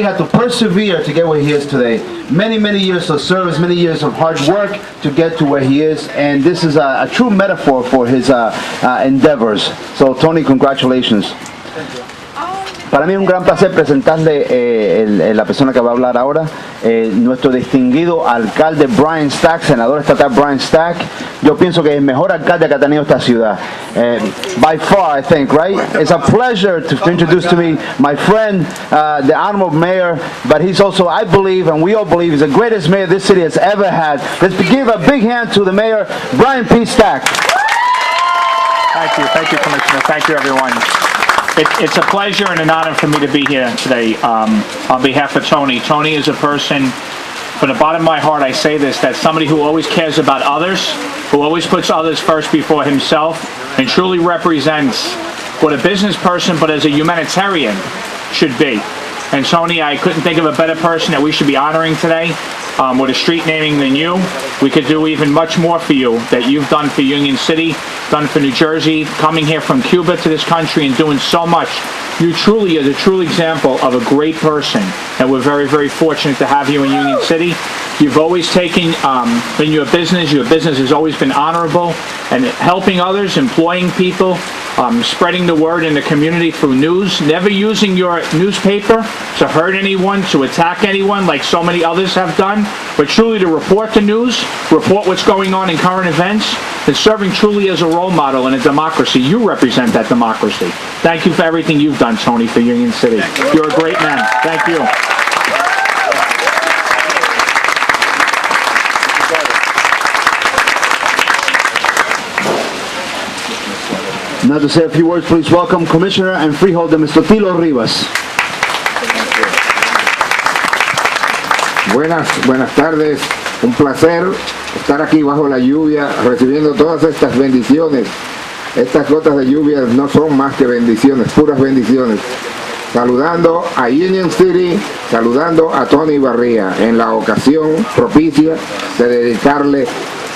He had to persevere to get where he is today. Many years of service, many years of hard work to get to where he is, and this is a true metaphor for his endeavors. So Tony, congratulations. Para mí es un gran placer presentarle la persona que va a hablar ahora, nuestro distinguido alcalde Brian Stack, senador estatal Brian Stack. Yo pienso que es el mejor alcalde que ha tenido esta ciudad. By far, I think, right? It's a pleasure to introduce to me my friend, the honorable mayor, but he's also, I believe, and we all believe, he's the greatest mayor this city has ever had. Let's give a big hand to the mayor, Brian P. Stack. Thank you, Commissioner. Thank you, everyone. It's a pleasure and an honor for me to be here today on behalf of Tony. Tony is a person, from the bottom of my heart, I say this, that somebody who always cares about others, who always puts others first before himself, and truly represents what a business person, but as a humanitarian, should be. And Tony, I couldn't think of a better person that we should be honoring today. With a street naming than you, we could do even much more for you that you've done for Union City, done for New Jersey, coming here from Cuba to this country and doing so much. You truly are the true example of a great person, and we're very fortunate to have you in Union City. You've always taken, in your business has always been honorable and helping others, employing people, spreading the word in the community through news, never using your newspaper to hurt anyone, to attack anyone like so many others have done, but truly to report the news, report what's going on in current events, and serving truly as a role model in a democracy. You represent that democracy. Thank you for everything you've done, Tony, for Union City. You're a great man. Thank you. Now to say a few words, please welcome Commissioner and Freeholder Mr. Tilo Rivas. Buenas tardes, un placer estar aquí bajo la lluvia recibiendo todas estas bendiciones. Estas gotas de lluvia no son más que bendiciones, puras bendiciones. Saludando a Union City, saludando a Tony Barría en la ocasión propicia de dedicarle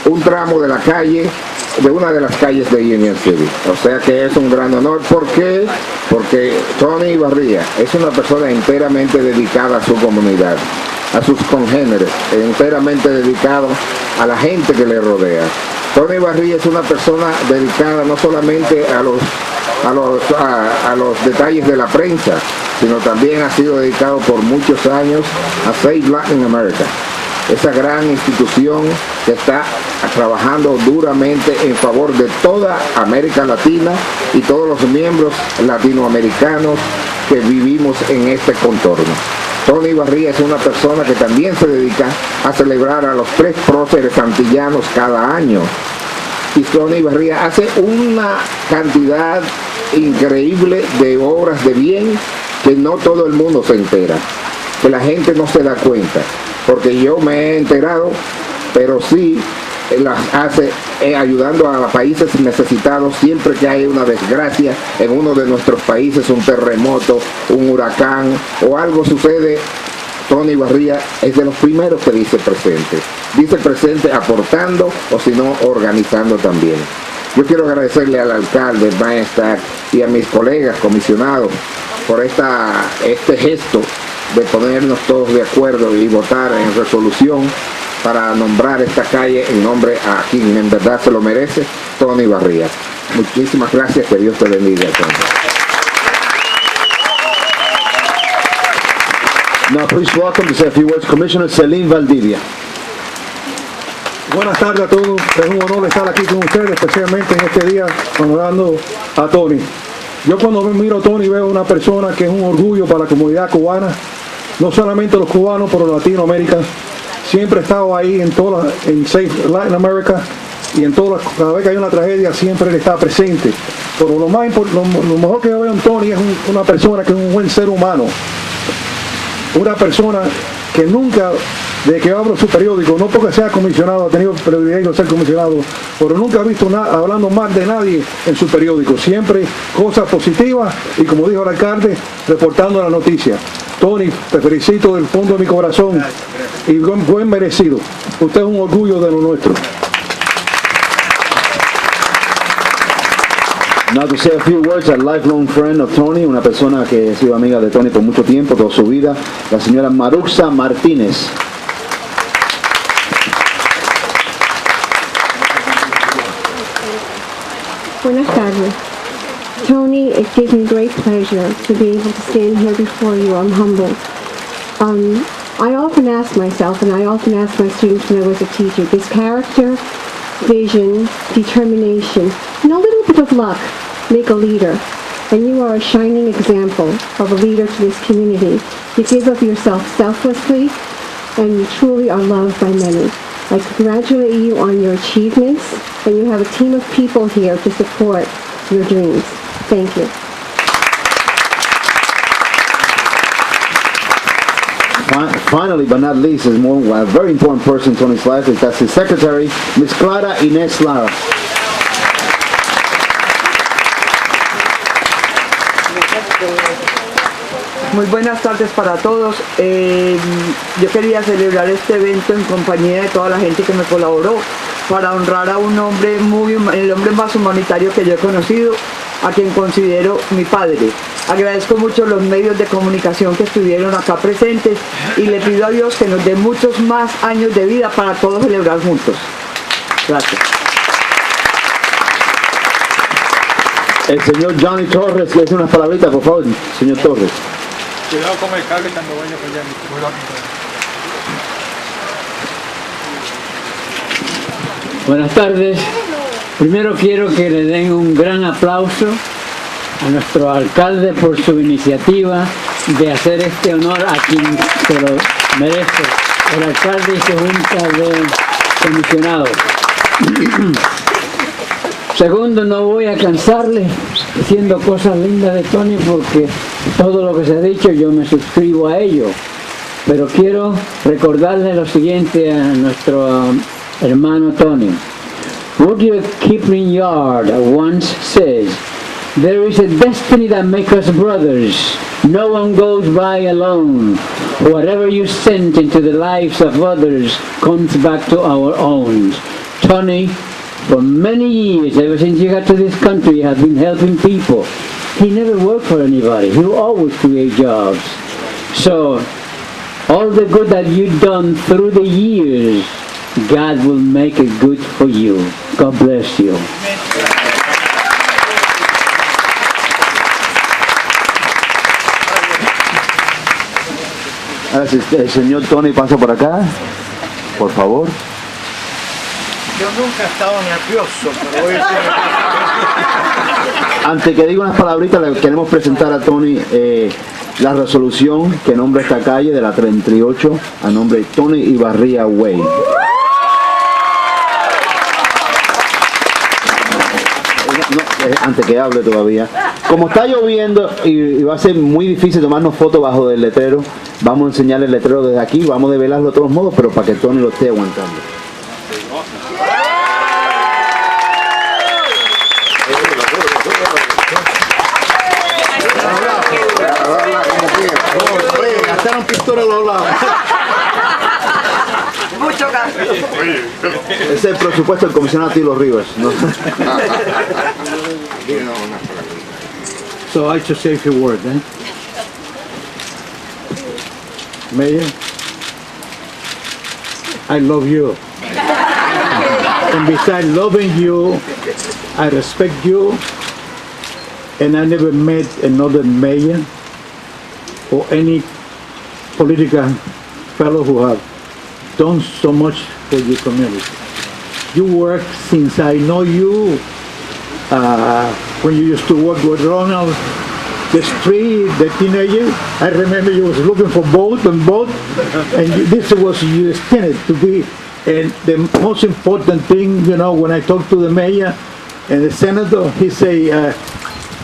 un tramo de la calle, de una de las calles de Union City. O sea que es un gran honor. ¿Por qué? Porque Tony Barría es una persona enteramente dedicada a su comunidad, a sus congéneres, enteramente dedicado a la gente que le rodea. Tony Barría es una persona dedicada no solamente a los detalles de la prensa, sino también ha sido dedicado por muchos años a Save Latin America, esa gran institución que está trabajando duramente en favor de toda América Latina y todos los miembros latinoamericanos que vivimos en este contorno. Tony Barría es una persona que también se dedica a celebrar a los 3 próceres antillanos cada año. Y Tony Barría hace una cantidad increíble de obras de bien que no todo el mundo se entera, que la gente no se da cuenta, porque yo me he enterado, pero sí las hace ayudando a países necesitados siempre que hay una desgracia en uno de nuestros países, un terremoto, un huracán o algo sucede. Tony Barría es de los primeros que dice presente aportando o si no organizando también. Yo quiero agradecerle al alcalde Brian Stack y a mis colegas comisionados por este gesto de ponernos todos de acuerdo y votar en resolución para nombrar esta calle en nombre a quien en verdad se lo merece, Tony Barría. Muchísimas gracias, que Dios te bendiga, Tony. Now please welcome to say a few words, Commissioner Selim Valdivia. Buenas tardes a todos, es un honor estar aquí con ustedes, especialmente en este día honorando a Tony. Yo cuando miro a Tony veo una persona que es un orgullo para la comunidad cubana, no solamente los cubanos, pero Latinoamérica. Siempre he estado ahí en Safe Latin America y cada vez que hay una tragedia siempre él está presente. Pero lo mejor que yo veo en Tony es una persona que es un buen ser humano, una persona que nunca, desde que abro su periódico, no porque sea comisionado, ha tenido el privilegio de ser comisionado, pero nunca he visto hablando mal de nadie en su periódico, siempre cosas positivas y, como dijo el alcalde, reportando la noticia. Tony, te felicito del fondo de mi corazón y buen merecido. Usted es un orgullo de lo nuestro. Now to say a few words, a lifelong friend of Tony, una persona que ha sido amiga de Tony por mucho tiempo, toda su vida, la señora Maruxa Martínez. Buenas tardes. Tony, it gives me great pleasure to be able to stand here before you. I'm humbled. I often ask myself, and I often ask my students when I was a teacher, does character, vision, determination, and a little bit of luck make a leader? And you are a shining example of a leader to this community. You give of yourself selflessly, and you truly are loved by many. I congratulate you on your achievements, and you have a team of people here to support your dreams. Thank you. Finally, but not least, is a very important person in Tony's life. That's his secretary, Miss Clara Inés Lara. Muy buenas tardes para todos. Yo quería celebrar este evento en compañía de toda la gente que me colaboró para honrar a un hombre el hombre más humanitario que yo he conocido, a quien considero mi padre. Agradezco mucho los medios de comunicación que estuvieron acá presentes y le pido a Dios que nos dé muchos más años de vida para todos celebrar juntos. Gracias. El señor Johnny Torres, que dice unas palabritas, por favor, señor Torres. Cuidado con el cable cuando vaya para allá. Buenas tardes. Primero quiero que le den un gran aplauso a nuestro alcalde por su iniciativa de hacer este honor a quien se lo merece, el alcalde y su junta de comisionados. Segundo, no voy a cansarle diciendo cosas lindas de Tony porque todo lo que se ha dicho yo me suscribo a ello, pero quiero recordarle lo siguiente a nuestro hermano Tony. Rudyard Kipling Yard once says, "There is a destiny that makes us brothers. No one goes by alone. Whatever you send into the lives of others comes back to our own." Tony, for many years, ever since you got to this country, has been helping people. He never worked for anybody. He will always create jobs. So, all the good that you've done through the years, God will make it good for you. God bless you. Ahora, si el señor Tony pasa por acá, por favor. Yo nunca he estado nervioso, pero hoy Antes que diga unas palabritas, le queremos presentar a Tony la resolución que nombra esta calle de la 38 a nombre de Tony Ibarría Way. Antes que hable todavía. Como está lloviendo y va a ser muy difícil tomarnos fotos bajo del letrero, vamos a enseñarle el letrero desde aquí, vamos a develarlo de todos modos, pero para que Tony lo esté aguantando. gastaron pistola a los lados. Mucho gasto. Ese es el presupuesto del comisionado Tilo Rivers, ¿no? So I should say a few words, eh? Mayor, I love you. And besides loving you, I respect you. And I never met another mayor or any political fellow who have done so much for your community. You work since I know you. When you used to work with Ronald, the street, the teenager, I remember you was looking for boat, and this was your destined to be. And the most important thing, you know, when I talked to the mayor and the senator, he say,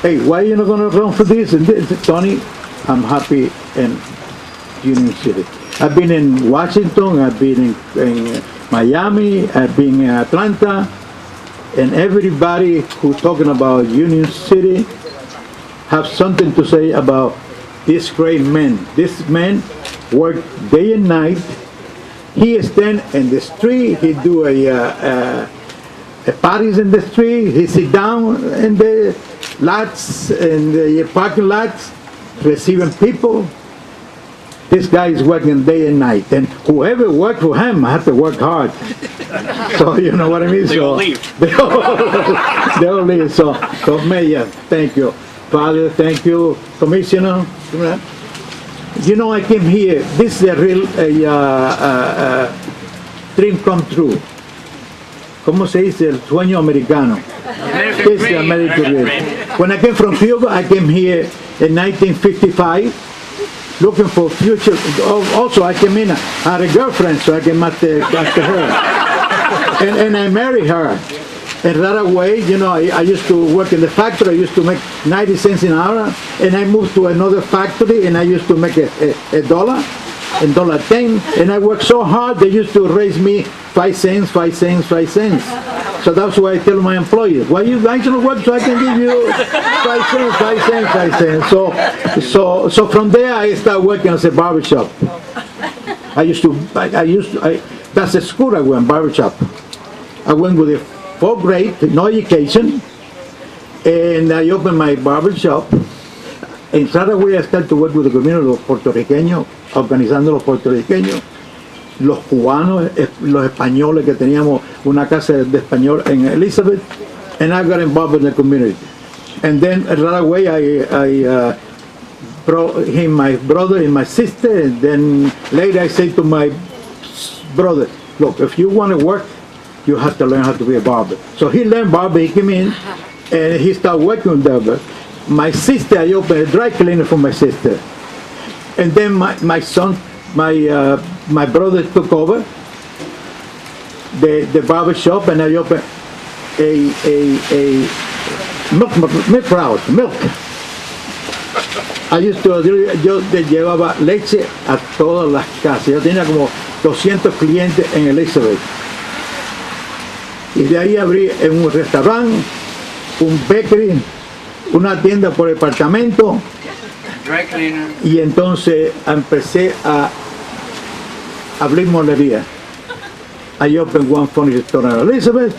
hey, why are you not going to run for this? And this, Tony, I'm happy in Union City. I've been in Washington, I've been in Miami, I've been in Atlanta, and everybody who's talking about Union City have something to say about this great man. This man worked day and night. He stand in the street, he do a parties in the street, he sit down in the lots and the parking lots, receiving people. This guy is working day and night, and whoever worked for him had to work hard. So you know what I mean. They so all leave. They all leave. So Mayor, thank you. Father, thank you. Commissioner. You know, I came here. This is a real dream come true. ¿Cómo se dice? El sueño americano. This is American dream. When I came from Cuba, I came here in 1955. Looking for future. Also, I came in. I had a girlfriend, so I came after her, and I married her. And right away, you know, I used to work in the factory. I used to make 90 cents an hour, and I moved to another factory, and I used to make a dollar, $1.10. And I worked so hard, they used to raise me 5 cents, 5 cents, 5 cents. So that's why I tell my employees, why you guys gonna work so I can give you 5 cents, 5 cents, 5 cents. So from there I started working as a barbershop. That's the school I went, barbershop. I went with the 4th grade, no education, and I opened my barbershop. And right away I started to work with the community, los puertorriqueños, organizando los puertorriqueños, los cubanos, los españoles, que teníamos una casa de español en Elizabeth, and I got involved in the community. And then right away I brought him my brother and my sister, and then later I said to my brother, look, if you want to work, you have to learn how to be a barber. So he learned barber, he came in, and he started working with barber. My sister, I opened a dry cleaner for my sister. And then my son, my brother took over the barber shop, and I opened a milk house, milk. Yo le llevaba leche a todas las casas. Yo tenía como 200 clientes en Elizabeth. Y de ahí abrí un restaurante, un bakery, una tienda por departamento. Dry cleaner. Y entonces empecé a abrir molería. I opened one furniture store in Elizabeth,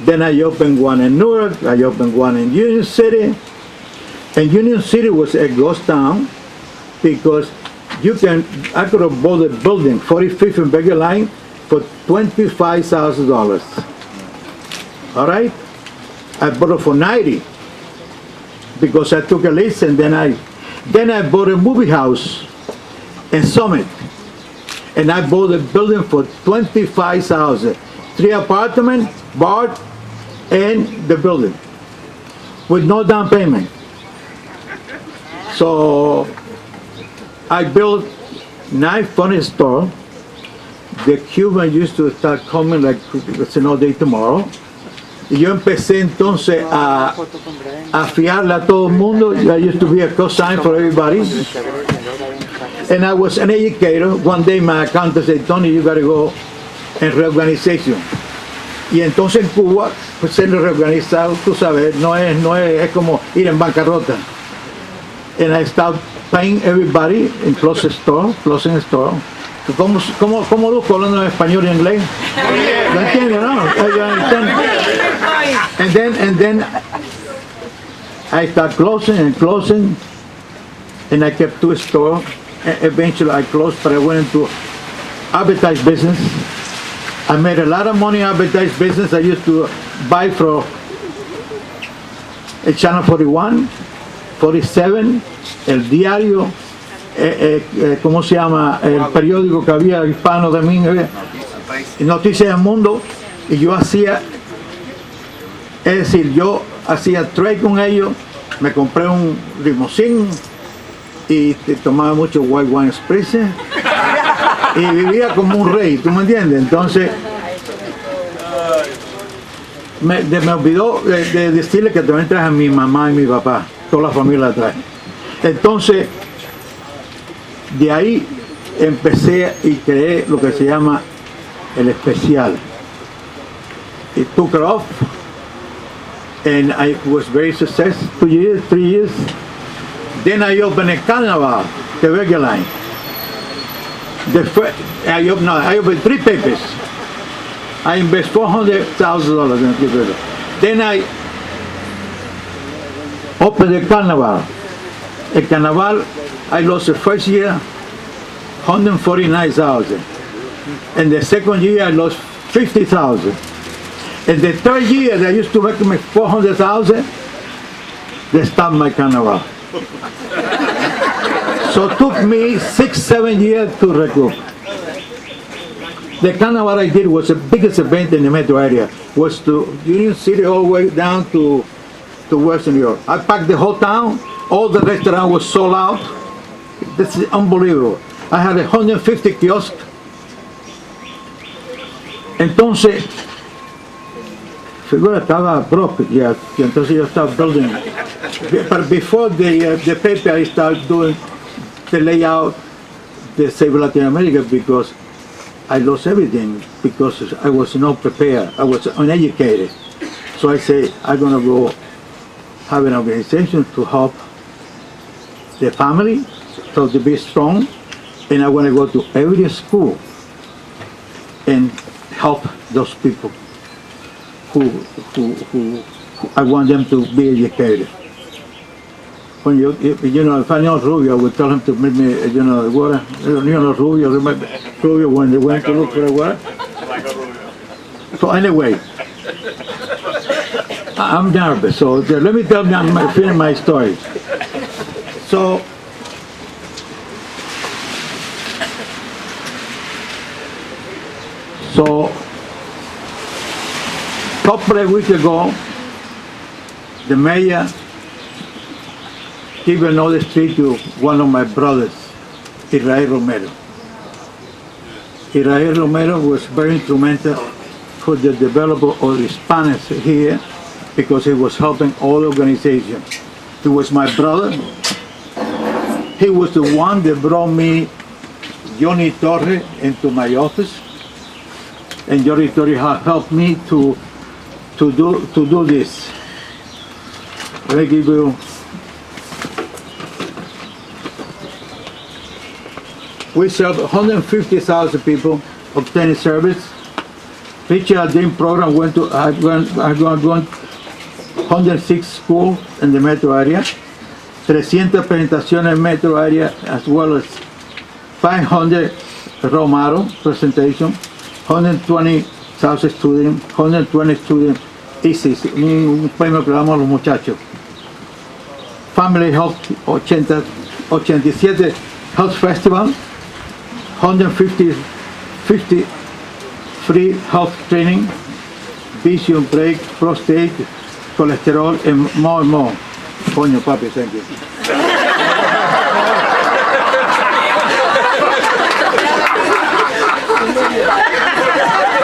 then I opened one in Newark, I opened one in Union City. And Union City was a ghost town because I could have bought a building, 45th and Becker Line, for $25,000. All right? I bought it for 90 because I took a lease, and then I bought a movie house in Summit, and I bought a building for $25,000, 3 apartments, bar, and the building with no down payment. So I built 9 furniture stores. The Cubans used to start coming like it's no day tomorrow. Y yo empecé entonces a fiarle a todo el mundo. I used to be a co-sign for everybody. And I was an educator. One day my accountant said, Tony, you gotta go en reorganización. Y entonces en Cuba, pues ser reorganizado, tú sabes, no es como ir en bancarrota. And I started paying everybody in closing store. ¿Cómo luzco hablando en español y inglés? ¿Lo entiendes, no? And then I started closing, and I kept 2 stores. Eventually I closed, but I went into advertising business. I made a lot of money in advertising business. I used to buy from a Channel 41, 47, El Diario, ¿cómo se llama? El periódico que había hispano también, Noticias del Mundo, y yo hacía trade con ellos, me compré un limousine y tomaba mucho White Wine Spritz y vivía como un rey, ¿tú me entiendes? Entonces me olvidó de decirle que también traje a mi mamá y mi papá, toda la familia atrás. Entonces de ahí empecé y creé lo que se llama el especial. It took it off, and I was very successful. 2 years, 3 years. Then I opened a carnival, the Becker Line. I opened 3 papers. I invest $400,000 in 3 papers. Then I open the carnival. El carnival, I lost the first year 149,000. And the second year I lost 50,000. And the third year that I used to make 400,000, they stopped my carnival. So it took me 6-7 years to recoup. The carnival I did was the biggest event in the metro area. Was to Union City all the way down to Western New York. I packed the whole town. All the restaurant was sold out. This is unbelievable. I had 150 kiosks. Entonces, figura estaba broke, yeah, entonces yo estaba building. But before the paper, I started doing the layout, the Save Latin America, because I lost everything, because I was not prepared, I was uneducated. So I say, I'm gonna go have an organization to help the family, so to be strong, and I want to go to every school and help those people who I want them to be educated. When if I know Rubio, I would tell him to meet me, the water. Rubio when they went to look for the water. So anyway, I'm nervous, so let me tell finish my story. So, couple of weeks ago, the mayor gave another street to one of my brothers, Israel Romero. Israel Romero was very instrumental for the development of the Spanish here, because he was helping all organizations. He was my brother. He was the one that brought me Johnny Torre into my office, and Johnny Torre helped me to do this. Let me give you. We serve 150,000 people obtaining service. Richard Dean program went to 106 schools in the metro area, 300 presentaciones in metro area, as well as 500 Romaro presentation, 120,000 students, 120 students, un premio que damos a los muchachos. Family Health 87 Health Festival, 150 free health training, vision break, prostate, cholesterol, and more and more. Coño, papi, thank you.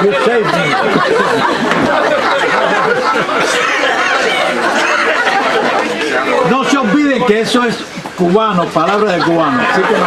You saved me. No se olviden que eso es cubano, palabra de cubano. Así que no.